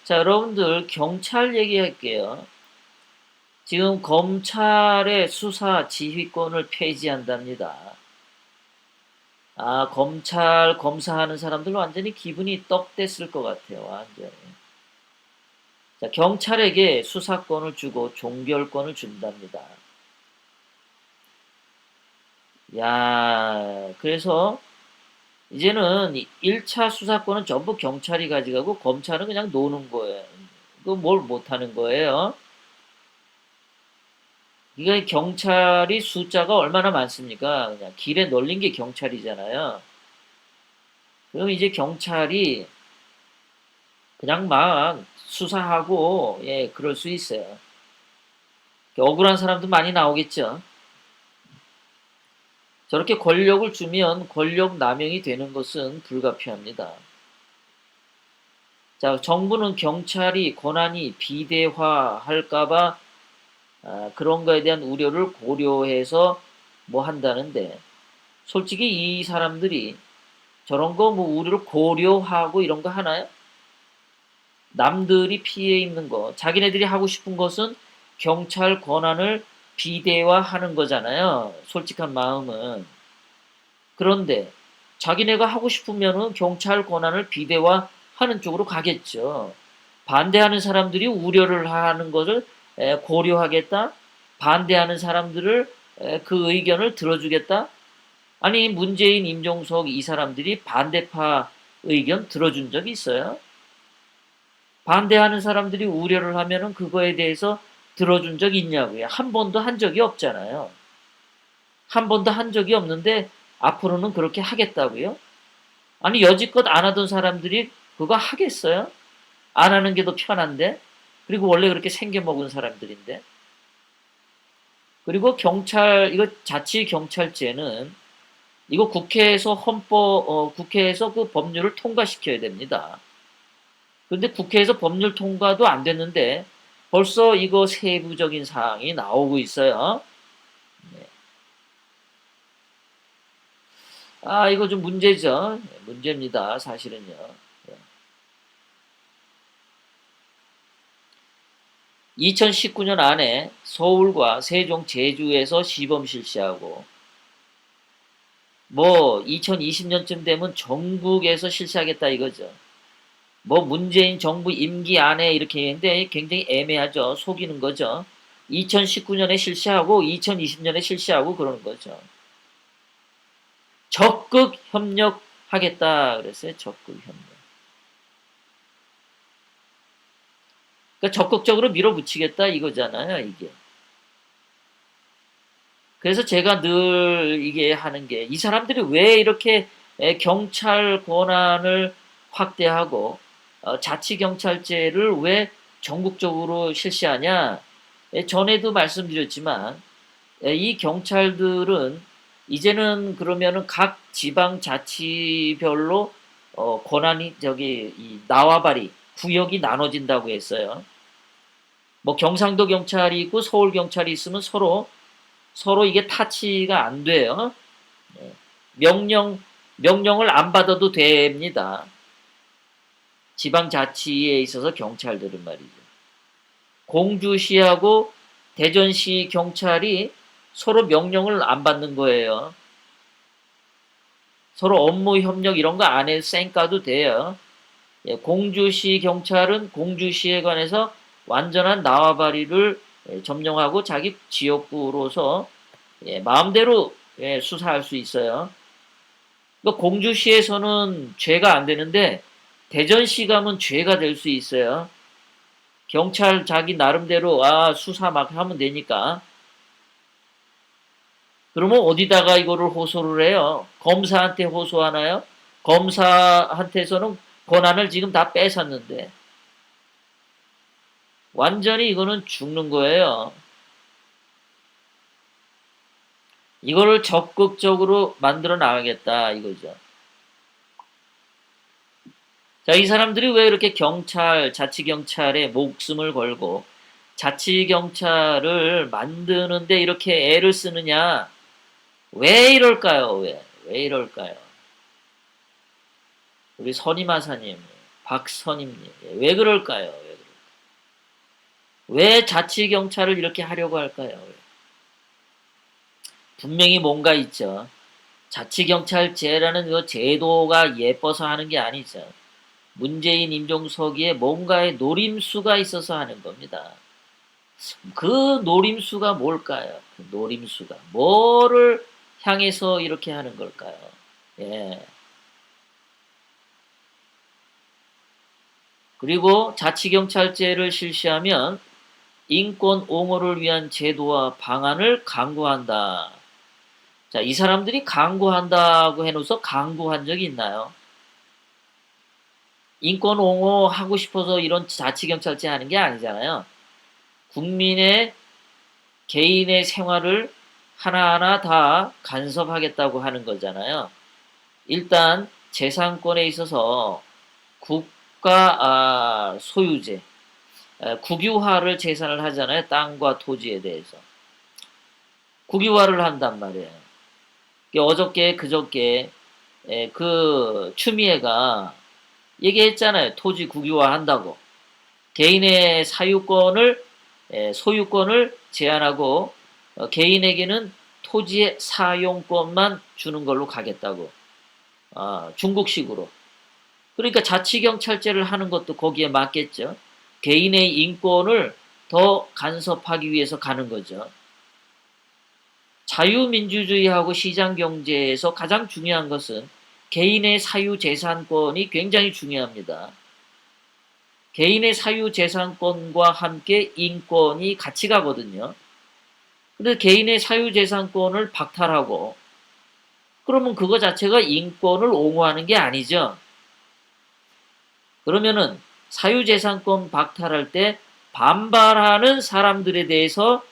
자, 여러분들 경찰 얘기할게요. 지금 검찰의 수사 지휘권을 폐지한답니다. 아, 검찰 검사하는 사람들 완전히 기분이 떡됐을 것 같아요. 완전히. 자, 경찰에게 수사권을 주고 종결권을 준답니다. 야, 그래서 이제는 1차 수사권은 전부 경찰이 가져가고 검찰은 그냥 노는 거예요. 그 뭘 못하는 거예요. 이게 경찰이 숫자가 얼마나 많습니까? 그냥 길에 널린 게 경찰이잖아요. 그럼 이제 경찰이 그냥 막 수사하고, 예, 그럴 수 있어요. 억울한 사람도 많이 나오겠죠. 저렇게 권력을 주면 권력 남용이 되는 것은 불가피합니다. 자, 정부는 경찰이 권한이 비대화할까봐 그런 거에 대한 우려를 고려해서 뭐 한다는데, 솔직히 이 사람들이 저런 거 뭐 우려를 고려하고 이런 거 하나요? 남들이 피해 입는 거, 자기네들이 하고 싶은 것은 경찰 권한을 비대화하는 거잖아요. 솔직한 마음은. 그런데 자기네가 하고 싶으면은 경찰 권한을 비대화하는 쪽으로 가겠죠. 반대하는 사람들이 우려를 하는 것을 고려하겠다. 반대하는 사람들을 그 의견을 들어주겠다. 아니 문재인, 임종석 이 사람들이 반대파 의견 들어준 적이 있어요? 반대하는 사람들이 우려를 하면은 그거에 대해서 들어준 적이 있냐고요. 한 번도 한 적이 없잖아요. 한 번도 한 적이 없는데 앞으로는 그렇게 하겠다고요? 아니 여지껏 안 하던 사람들이 그거 하겠어요? 안 하는 게 더 편한데? 그리고 원래 그렇게 생겨먹은 사람들인데? 그리고 경찰, 이거 자치경찰제는 이거 국회에서 그 법률을 통과시켜야 됩니다. 근데 국회에서 법률 통과도 안 됐는데 벌써 이거 세부적인 사항이 나오고 있어요. 네. 아, 이거 좀 문제죠. 네, 문제입니다. 사실은요. 네. 2019년 안에 서울과 세종, 제주에서 시범 실시하고 뭐 2020년쯤 되면 전국에서 실시하겠다 이거죠. 뭐 문재인 정부 임기 안에 이렇게 했는데 굉장히 애매하죠. 속이는 거죠. 2019년에 실시하고 2020년에 실시하고 그러는 거죠. 적극 협력하겠다 그랬어요. 적극 협력. 그러니까 적극적으로 밀어붙이겠다 이거잖아요. 이게. 그래서 제가 늘 이게 하는 게 이 사람들이 왜 이렇게 경찰 권한을 확대하고 자치경찰제를 왜 전국적으로 실시하냐? 전에도 말씀드렸지만 이 경찰들은 이제는 그러면은 각 지방자치별로 권한이 저기 이 나와바리 구역이 나눠진다고 했어요. 뭐 경상도 경찰이 있고 서울 경찰이 있으면 서로 이게 타치가 안 돼요. 예. 명령을 안 받아도 됩니다. 지방자치에 있어서 경찰들은 말이죠. 공주시하고 대전시 경찰이 서로 명령을 안 받는 거예요. 서로 업무 협력 이런 거 안 해도 쌩까도 돼요. 예, 공주시 경찰은 공주시에 관해서 완전한 나와바리를 점령하고 자기 지역구로서 마음대로 수사할 수 있어요. 그러니까 공주시에서는 죄가 안 되는데 대전시 가면 죄가 될 수 있어요. 경찰 자기 나름대로 수사 막 하면 되니까. 그러면 어디다가 이거를 호소를 해요? 검사한테 호소하나요? 검사한테서는 권한을 지금 다 뺏었는데 완전히 이거는 죽는 거예요. 이거를 적극적으로 만들어 나가겠다 이거죠. 자, 이 사람들이 왜 이렇게 자치경찰에 목숨을 걸고 자치경찰을 만드는데 이렇게 애를 쓰느냐? 왜 이럴까요? 왜 이럴까요? 우리 선임하사님. 박선임님. 왜 그럴까요? 왜 자치경찰을 이렇게 하려고 할까요? 분명히 뭔가 있죠. 자치경찰제라는 그 제도가 예뻐서 하는 게 아니죠. 문재인 임종석이에 뭔가의 노림수가 있어서 하는 겁니다. 그 노림수가 뭘까요? 그 노림수가 뭐를 향해서 이렇게 하는 걸까요? 예. 그리고 자치경찰제를 실시하면 인권 옹호를 위한 제도와 방안을 강구한다. 자, 이 사람들이 강구한다고 해놓고서 강구한 적이 있나요? 인권 옹호하고 싶어서 이런 자치경찰제 하는 게 아니잖아요. 국민의 개인의 생활을 하나하나 다 간섭하겠다고 하는 거잖아요. 일단 재산권에 있어서 국가 소유재, 국유화를 재산을 하잖아요. 땅과 토지에 대해서. 국유화를 한단 말이에요. 어저께 그저께 그 추미애가 얘기했잖아요. 토지 국유화 한다고. 개인의 사유권을 소유권을 제한하고 개인에게는 토지의 사용권만 주는 걸로 가겠다고. 중국식으로. 그러니까 자치경찰제를 하는 것도 거기에 맞겠죠. 개인의 인권을 더 간섭하기 위해서 가는 거죠. 자유민주주의하고 시장경제에서 가장 중요한 것은 개인의 사유재산권이 굉장히 중요합니다. 개인의 사유재산권과 함께 인권이 같이 가거든요. 근데 개인의 사유재산권을 박탈하고 그러면 그거 자체가 인권을 옹호하는 게 아니죠. 그러면은 사유재산권 박탈할 때 반발하는 사람들에 대해서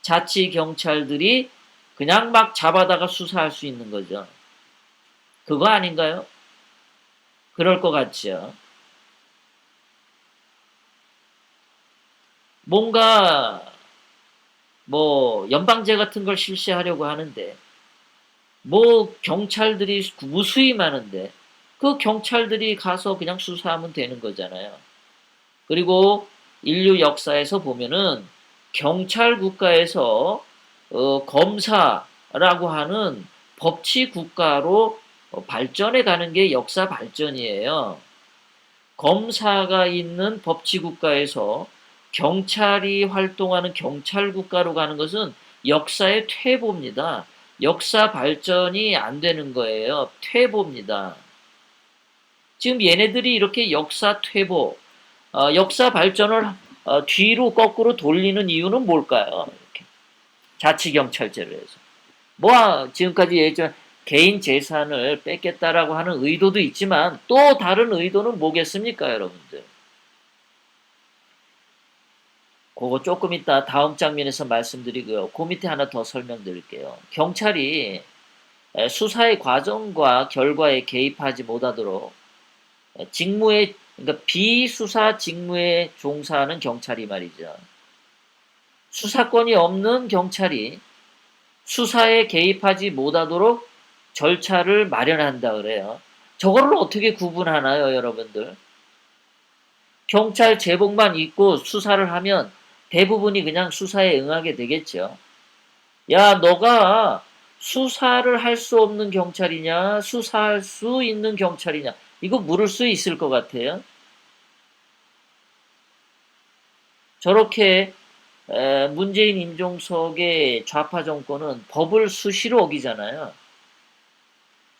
자치경찰들이 그냥 막 잡아다가 수사할 수 있는 거죠. 그거 아닌가요? 그럴 것 같죠. 뭔가 뭐 연방제 같은 걸 실시하려고 하는데 뭐 경찰들이 무수히 많은데 그 경찰들이 가서 그냥 수사하면 되는 거잖아요. 그리고 인류 역사에서 보면은 경찰 국가에서 검사라고 하는 법치 국가로 발전해 가는 게 역사 발전이에요. 검사가 있는 법치 국가에서 경찰이 활동하는 경찰 국가로 가는 것은 역사의 퇴보입니다. 역사 발전이 안 되는 거예요. 퇴보입니다. 지금 얘네들이 이렇게 역사 퇴보, 역사 발전을 뒤로 거꾸로 돌리는 이유는 뭘까요? 이렇게. 자치경찰제를 해서. 뭐 지금까지 얘기했지만 개인 재산을 뺏겠다라고 하는 의도도 있지만 또 다른 의도는 뭐겠습니까, 여러분들? 그거 조금 이따 다음 장면에서 말씀드리고요. 그 밑에 하나 더 설명드릴게요. 경찰이 수사의 과정과 결과에 개입하지 못하도록 직무에 그러니까 비수사 직무에 종사하는 경찰이 말이죠. 수사권이 없는 경찰이 수사에 개입하지 못하도록 절차를 마련한다 그래요. 저거를 어떻게 구분하나요, 여러분들? 경찰 제복만 입고 수사를 하면 대부분이 그냥 수사에 응하게 되겠죠. 야, 너가 수사를 할 수 없는 경찰이냐, 수사할 수 있는 경찰이냐, 이거 물을 수 있을 것 같아요. 저렇게 문재인 임종석의 좌파 정권은 법을 수시로 어기잖아요.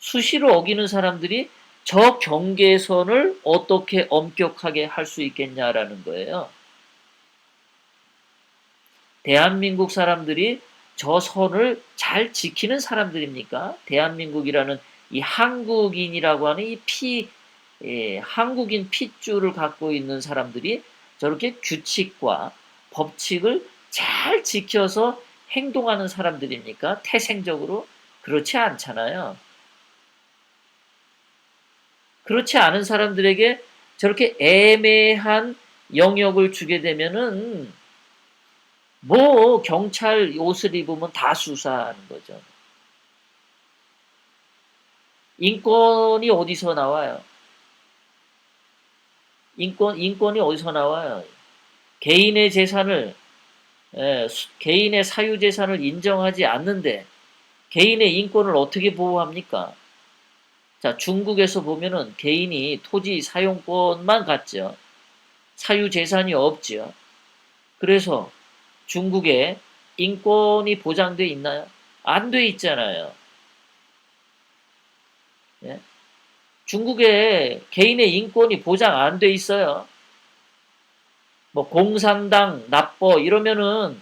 수시로 어기는 사람들이 저 경계선을 어떻게 엄격하게 할 수 있겠냐라는 거예요. 대한민국 사람들이 저 선을 잘 지키는 사람들입니까? 대한민국이라는 이 한국인이라고 하는 한국인 핏줄을 갖고 있는 사람들이 저렇게 규칙과 법칙을 잘 지켜서 행동하는 사람들입니까? 태생적으로? 그렇지 않잖아요. 그렇지 않은 사람들에게 저렇게 애매한 영역을 주게 되면은 뭐 경찰 옷을 입으면 다 수사하는 거죠. 인권이 어디서 나와요? 인권이 어디서 나와요? 개인의 재산을, 개인의 사유재산을 인정하지 않는데 개인의 인권을 어떻게 보호합니까? 자, 중국에서 보면은 개인이 토지 사용권만 갖죠. 사유재산이 없죠. 그래서 중국에 인권이 보장돼 있나요? 안 돼 있잖아요. 예? 중국에 개인의 인권이 보장 안 돼 있어요. 뭐 공산당, 납보 이러면은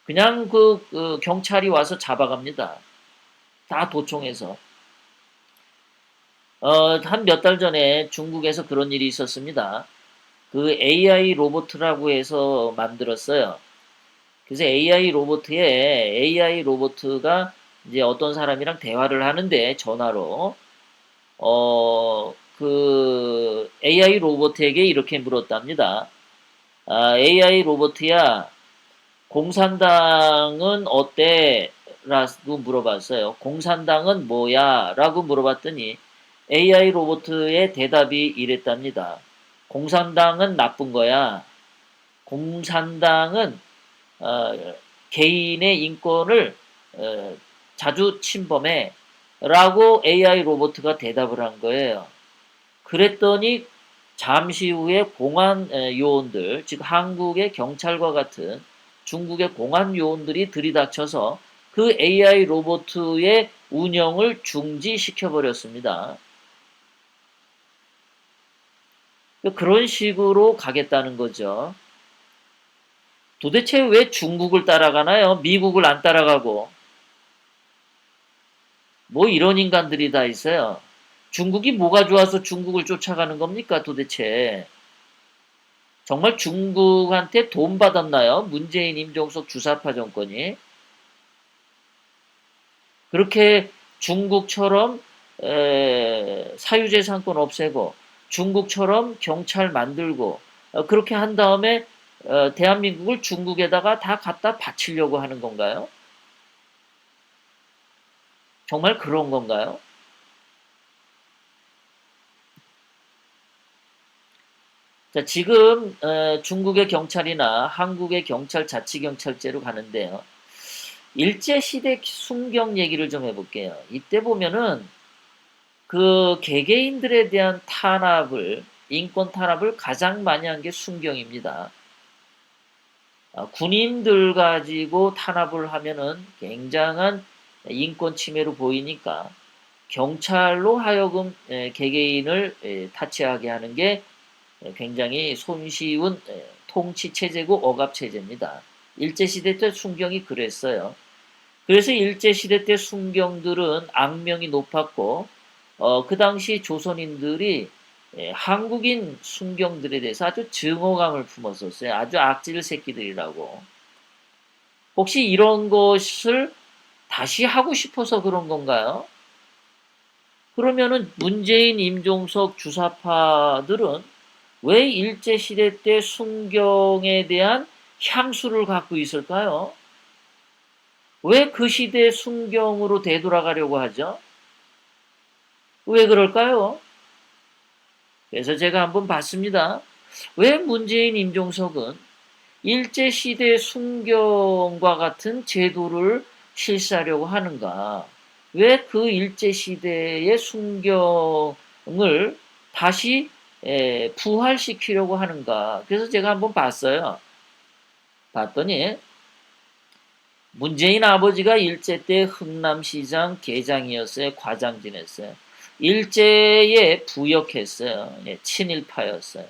그냥 그 경찰이 와서 잡아갑니다. 다 도청해서. 한 몇 달 전에 중국에서 그런 일이 있었습니다. 그 AI 로봇이라고 해서 만들었어요. 그래서 AI 로봇가 이제 어떤 사람이랑 대화를 하는데 전화로 그 AI 로봇에게 이렇게 물었답니다. AI 로봇이야, 공산당은 어때? 라고 물어봤어요. 공산당은 뭐야? 라고 물어봤더니 AI 로봇의 대답이 이랬답니다. 공산당은 나쁜 거야. 공산당은 어, 개인의 인권을 자주 침범해. 라고 AI 로봇가 대답을 한 거예요. 그랬더니 잠시 후에 공안 요원들, 즉 한국의 경찰과 같은 중국의 공안 요원들이 들이닥쳐서 그 AI 로봇의 운영을 중지시켜 버렸습니다. 그런 식으로 가겠다는 거죠. 도대체 왜 중국을 따라가나요? 미국을 안 따라가고. 뭐 이런 인간들이 다 있어요. 중국이 뭐가 좋아서 중국을 쫓아가는 겁니까 도대체? 정말 중국한테 돈 받았나요? 문재인, 임종석 주사파 정권이. 그렇게 중국처럼 사유재산권 없애고 중국처럼 경찰 만들고 그렇게 한 다음에 대한민국을 중국에다가 다 갖다 바치려고 하는 건가요? 정말 그런 건가요? 자, 지금 중국의 경찰이나 한국의 경찰 자치경찰제로 가는데요. 일제시대 순경 얘기를 좀 해볼게요. 이때 보면은 그 개개인들에 대한 탄압을, 인권 탄압을 가장 많이 한 게 순경입니다. 군인들 가지고 탄압을 하면은 굉장한 인권 침해로 보이니까 경찰로 하여금 개개인을 타치하게 하는 게 굉장히 손쉬운 통치 체제고 억압 체제입니다. 일제시대 때 순경이 그랬어요. 그래서 일제시대 때 순경들은 악명이 높았고 그 당시 조선인들이 한국인 순경들에 대해서 아주 증오감을 품었었어요. 아주 악질 새끼들이라고. 혹시 이런 것을 다시 하고 싶어서 그런 건가요? 그러면은 문재인, 임종석 주사파들은 왜 일제시대 때 순경에 대한 향수를 갖고 있을까요? 왜 그 시대 순경으로 되돌아가려고 하죠? 왜 그럴까요? 그래서 제가 한번 봤습니다. 왜 문재인, 임종석은 일제시대 순경과 같은 제도를 실시하려고 하는가? 왜 그 일제시대의 순경을 다시 부활시키려고 하는가? 그래서 제가 한번 봤어요. 봤더니 문재인 아버지가 일제 때 흥남시장 계장이었어요. 과장 지냈어요. 일제에 부역했어요. 친일파였어요.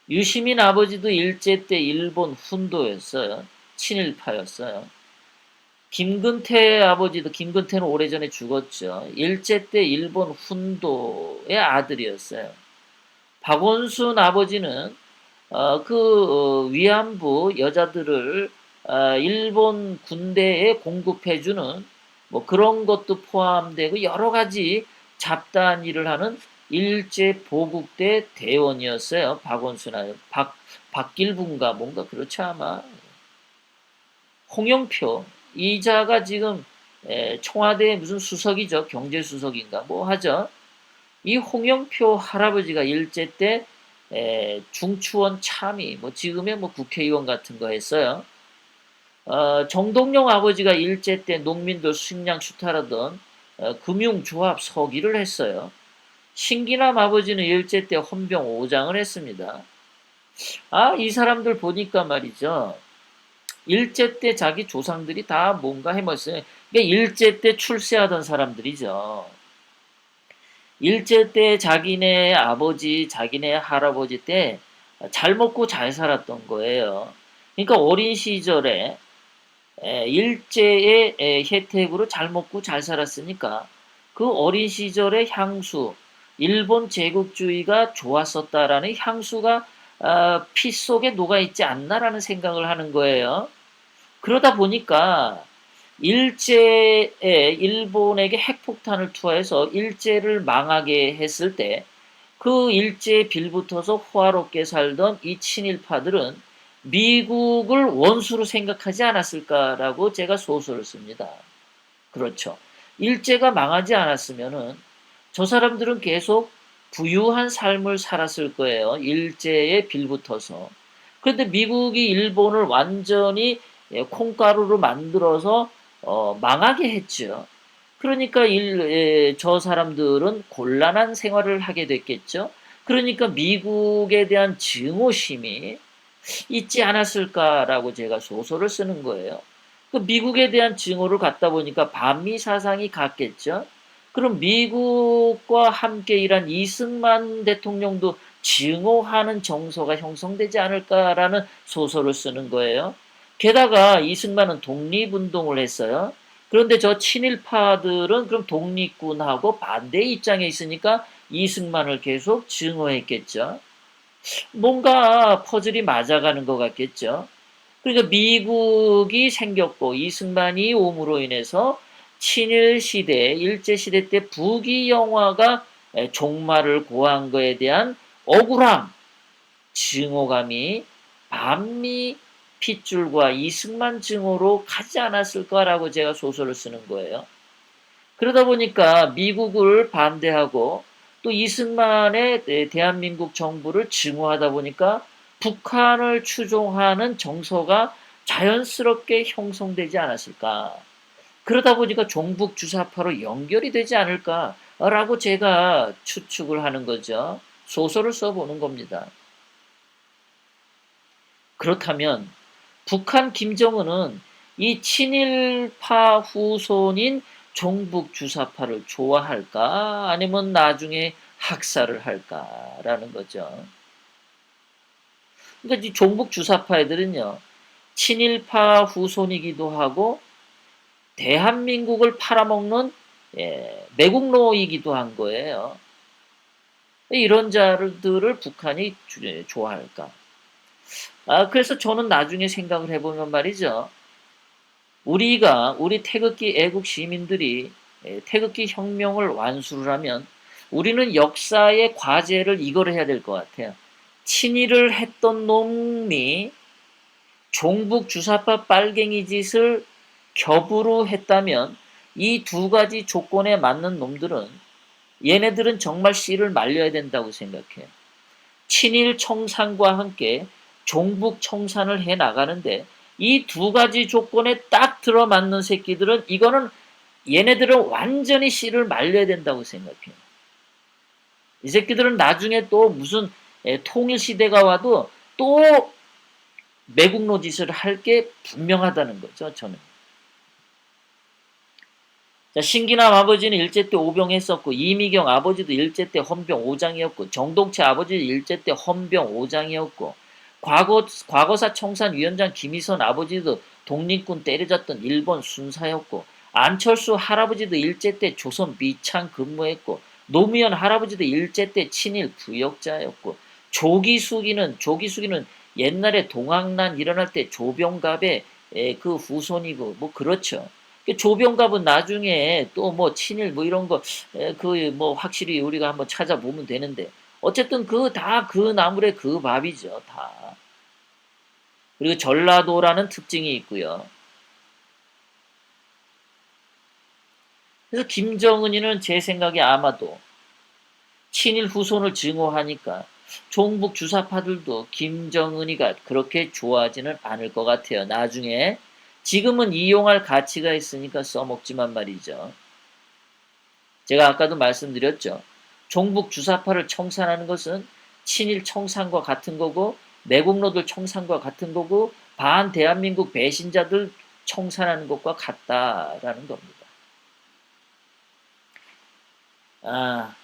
유시민 아버지도 일제 때 일본 훈도였어요. 친일파였어요. 김근태 아버지도, 김근태는 오래전에 죽었죠. 일제 때 일본 훈도의 아들이었어요. 박원순 아버지는 위안부 여자들을 일본 군대에 공급해주는 뭐 그런 것도 포함되고 여러 가지 잡다한 일을 하는 일제 보국대 대원이었어요. 박원순 아들, 박길붕가 뭔가 그렇지 아마. 홍영표 이자가 지금 청와대 무슨 수석이죠. 경제수석인가 뭐 하죠. 이 홍영표 할아버지가 일제 때 중추원 참의, 뭐 지금의 뭐 국회의원 같은 거 했어요. 정동영 아버지가 일제 때 농민들 식량 수탈하던 금융조합 서기를 했어요. 신기남 아버지는 일제 때 헌병 5장을 했습니다. 이 사람들 보니까 말이죠. 일제 때 자기 조상들이 다 뭔가 해먹었어요. 그러니까 일제 때 출세하던 사람들이죠. 일제 때 자기네 아버지, 자기네 할아버지 때 잘 먹고 잘 살았던 거예요. 그러니까 어린 시절에 일제의 혜택으로 잘 먹고 잘 살았으니까 그 어린 시절의 향수, 일본 제국주의가 좋았었다라는 향수가 피 속에 녹아있지 않나라는 생각을 하는 거예요. 그러다 보니까 일제에 일본에게 핵폭탄을 투하해서 일제를 망하게 했을 때 그 일제에 빌붙어서 호화롭게 살던 이 친일파들은 미국을 원수로 생각하지 않았을까라고 제가 소설을 씁니다. 그렇죠. 일제가 망하지 않았으면은 저 사람들은 계속 부유한 삶을 살았을 거예요. 일제에 빌붙어서. 그런데 미국이 일본을 완전히 콩가루로 만들어서 망하게 했죠. 그러니까 저 사람들은 곤란한 생활을 하게 됐겠죠. 그러니까 미국에 대한 증오심이 있지 않았을까라고 제가 소설을 쓰는 거예요. 그 미국에 대한 증오를 갖다 보니까 반미 사상이 같겠죠. 그럼 미국과 함께 일한 이승만 대통령도 증오하는 정서가 형성되지 않을까라는 소설을 쓰는 거예요. 게다가 이승만은 독립운동을 했어요. 그런데 저 친일파들은 그럼 독립군하고 반대 입장에 있으니까 이승만을 계속 증오했겠죠. 뭔가 퍼즐이 맞아가는 것 같겠죠. 그러니까 미국이 생겼고 이승만이 옴으로 인해서 친일 시대, 일제 시대 때 북이 영화가 종말을 고한 거에 대한 억울함, 증오감이 반미 핏줄과 이승만 증오로 가지 않았을까라고 제가 소설을 쓰는 거예요. 그러다 보니까 미국을 반대하고 또 이승만의 대한민국 정부를 증오하다 보니까 북한을 추종하는 정서가 자연스럽게 형성되지 않았을까. 그러다 보니까 종북 주사파로 연결이 되지 않을까라고 제가 추측을 하는 거죠. 소설을 써보는 겁니다. 그렇다면 북한 김정은은 이 친일파 후손인 종북 주사파를 좋아할까? 아니면 나중에 학살을 할까라는 거죠. 그러니까 이 종북 주사파 애들은요, 친일파 후손이기도 하고 대한민국을 팔아먹는 매국노이기도 한 거예요. 이런 자들을 북한이 좋아할까? 그래서 저는 나중에 생각을 해보면 말이죠. 우리 태극기 애국 시민들이 태극기 혁명을 완수를 하면 우리는 역사의 과제를 이걸 해야 될 것 같아요. 친일을 했던 놈이 종북 주사파 빨갱이 짓을 겹으로 했다면 이 두 가지 조건에 맞는 놈들은 얘네들은 정말 씨를 말려야 된다고 생각해요. 친일 청산과 함께 종북 청산을 해 나가는데 이 두 가지 조건에 딱 들어맞는 새끼들은 이거는 얘네들은 완전히 씨를 말려야 된다고 생각해요. 이 새끼들은 나중에 또 무슨 통일 시대가 와도 또 매국노 짓을 할 게 분명하다는 거죠, 저는. 자, 신기남 아버지는 일제 때 오병했었고 이미경 아버지도 일제 때 헌병 5장이었고 정동채 아버지도 일제 때 헌병 5장이었고 과거사 청산위원장 김희선 아버지도 독립군 때려잡던 일본 순사였고 안철수 할아버지도 일제 때 조선 미창 근무했고 노무현 할아버지도 일제 때 친일 부역자였고 조기숙이는 옛날에 동학난 일어날 때 조병갑의 그 후손이고 뭐 그렇죠. 조병갑은 나중에 또 뭐 친일 뭐 이런 거 그 뭐 확실히 우리가 한번 찾아보면 되는데 어쨌든 그 다 그 나물의 그 밥이죠 다. 그리고 전라도라는 특징이 있고요. 그래서 김정은이는 제 생각에 아마도 친일 후손을 증오하니까 종북 주사파들도 김정은이가 그렇게 좋아하지는 않을 것 같아요. 나중에 지금은 이용할 가치가 있으니까 써먹지만 말이죠. 제가 아까도 말씀드렸죠. 종북 주사파를 청산하는 것은 친일 청산과 같은 거고 매국노들 청산과 같은 거고 반대한민국 배신자들 청산하는 것과 같다라는 겁니다. 아,